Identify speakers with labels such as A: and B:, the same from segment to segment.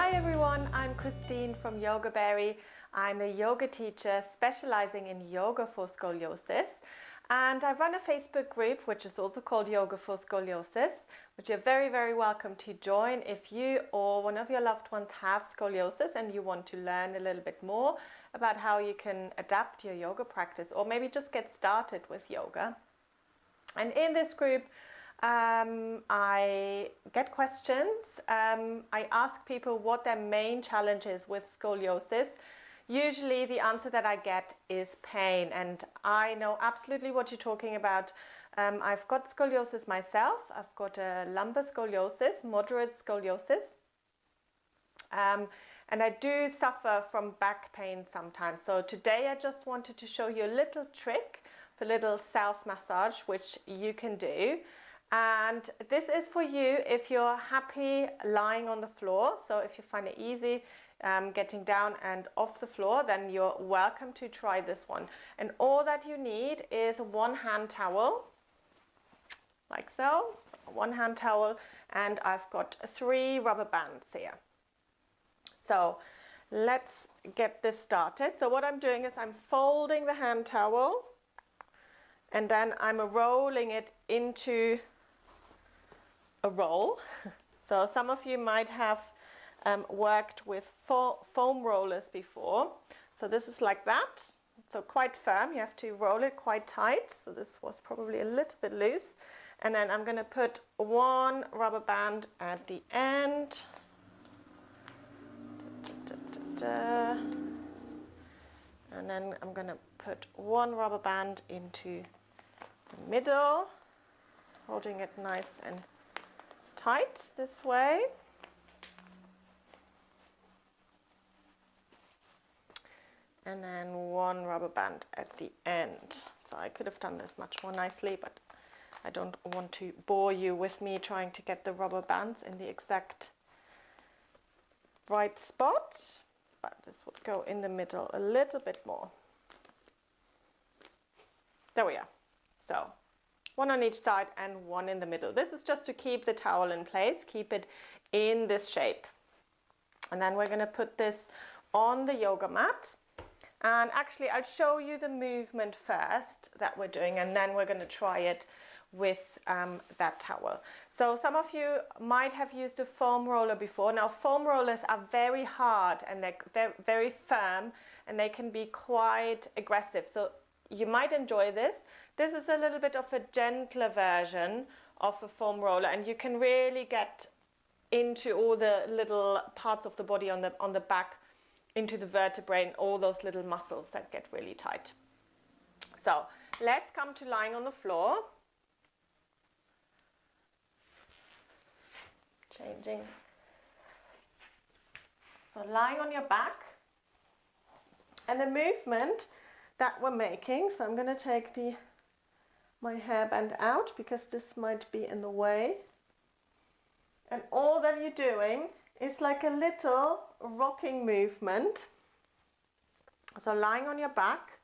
A: Hi everyone, I'm Christine from Yoga Berry. I'm a yoga teacher specializing in yoga for scoliosis, and I run a Facebook group which is also called Yoga for Scoliosis, which you're very welcome to join if you or one of your loved ones have scoliosis and you want to learn a little bit more about how you can adapt your yoga practice or maybe just get started with yoga. And in this group I get questions. I ask people what their main challenge is with scoliosis. Usually the answer that I get is pain, and I know absolutely what you're talking about. I've got scoliosis myself. I've got a lumbar scoliosis, moderate scoliosis. And I do suffer from back pain sometimes. So today I just wanted to show you a little trick for little self-massage which you can do. And this is for you if you're happy lying on the floor. So if you find it easy getting down and off the floor, then you're welcome to try this one. And all that you need is one hand towel, like so, one hand towel, and I've got 3 rubber bands here. So let's get this started. So what I'm doing is I'm folding the hand towel and then I'm rolling it into a roll. So some of you might have worked with foam rollers before. So this is like that. So quite firm. You have to roll it quite tight. So this was probably a little bit loose. And then I'm going to put one rubber band at the end. And then I'm going to put one rubber band into the middle, holding it nice and tight this way. And then one rubber band at the end. So I could have done this much more nicely, but I don't want to bore you with me trying to get the rubber bands in the exact right spot. But this would go in the middle a little bit more. There we are. So one on each side and one in the middle. This is just to keep the towel in place, keep it in this shape. And then we're going to put this on the yoga mat. And actually I'll show you the movement first that we're doing, and then we're going to try it with that towel. So some of you might have used a foam roller before. Now foam rollers are very hard and they're very firm, and they can be quite aggressive. So you might enjoy this. This is a little bit of a gentler version of a foam roller, and you can really get into all the little parts of the body on the back, into the vertebrae and all those little muscles that get really tight. So let's come to lying on the floor. Changing. So lying on your back, and the movement that we're making, so I'm going to take my hairband out because this might be in the way, and all that you're doing is like a little rocking movement. So lying on your back,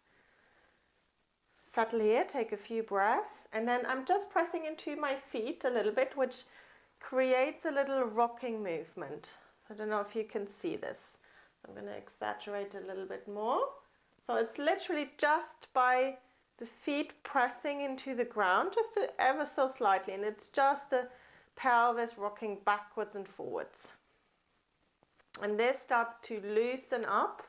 A: settle here, take a few breaths, and then I'm just pressing into my feet a little bit, which creates a little rocking movement. I don't know if you can see this. I'm going to exaggerate a little bit more. So it's literally just by the feet pressing into the ground, just ever so slightly, and it's just the pelvis rocking backwards and forwards. And this starts to loosen up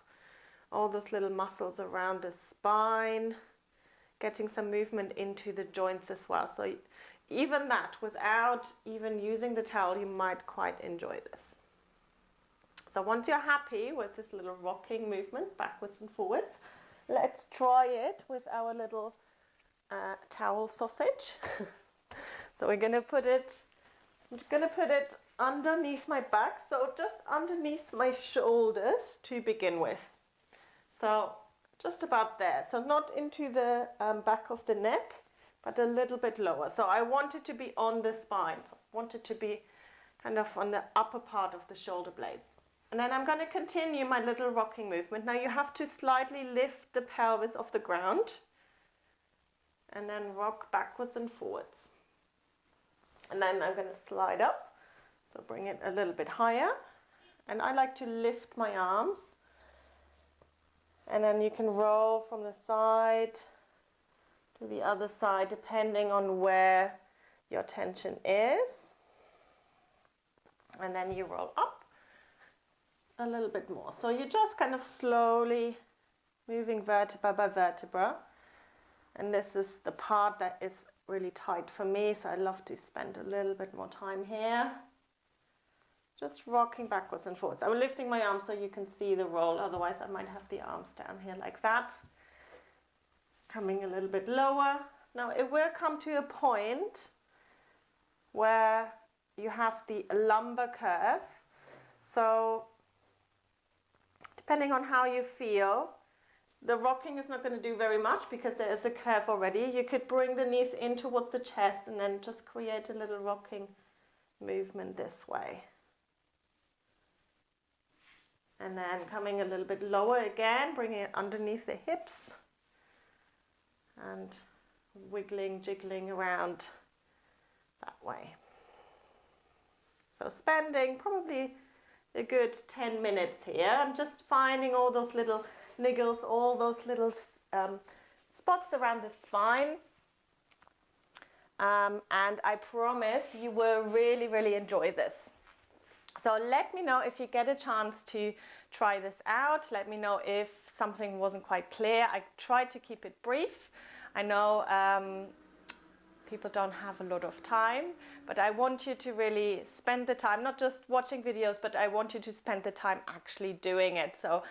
A: all those little muscles around the spine, getting some movement into the joints as well. So even that, without even using the towel, you might quite enjoy this. So once you're happy with this little rocking movement backwards and forwards, let's try it with our little towel sausage. So we're going to put it underneath my back, so just underneath my shoulders to begin with. So just about there. So not into the back of the neck, but a little bit lower. So I want it to be on the spine. So I want it to be kind of on the upper part of the shoulder blades. And then I'm going to continue my little rocking movement. Now you have to slightly lift the pelvis off the ground and then rock backwards and forwards. And then I'm going to slide up. So bring it a little bit higher And I like to lift my arms. And then you can roll from the side to the other side depending on where your tension is. And then you roll up a little bit more. So you're just kind of slowly moving vertebra by vertebra. And this is the part that is really tight for me, so I love to spend a little bit more time here. Just rocking backwards and forwards. I'm lifting my arms so you can see the roll, otherwise I might have the arms down here like that. Coming a little bit lower. Now it will come to a point where you have the lumbar curve. So depending on how you feel, the rocking is not going to do very much because there is a curve already. You could bring the knees in towards the chest and then just create a little rocking movement this way. And then coming a little bit lower again, bringing it underneath the hips and wiggling, jiggling around that way. So spending probably a good 10 minutes here. I'm just finding all those little niggles, all those little spots around the spine. And I promise you will really, really enjoy this. So let me know if you get a chance to try this out. Let me know if something wasn't quite clear. I tried to keep it brief. I know people don't have a lot of time, but I want you to really spend the time, not just watching videos, but I want you to spend the time actually doing it. So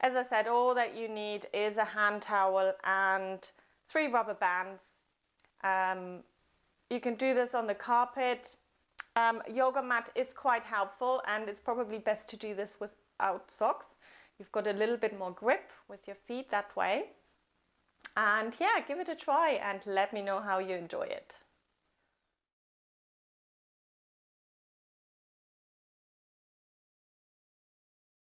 A: as I said, all that you need is a hand towel and 3 rubber bands. You can do this on the carpet. Yoga mat is quite helpful, and it's probably best to do this without socks. You've got a little bit more grip with your feet that way. And yeah, give it a try and let me know how you enjoy it.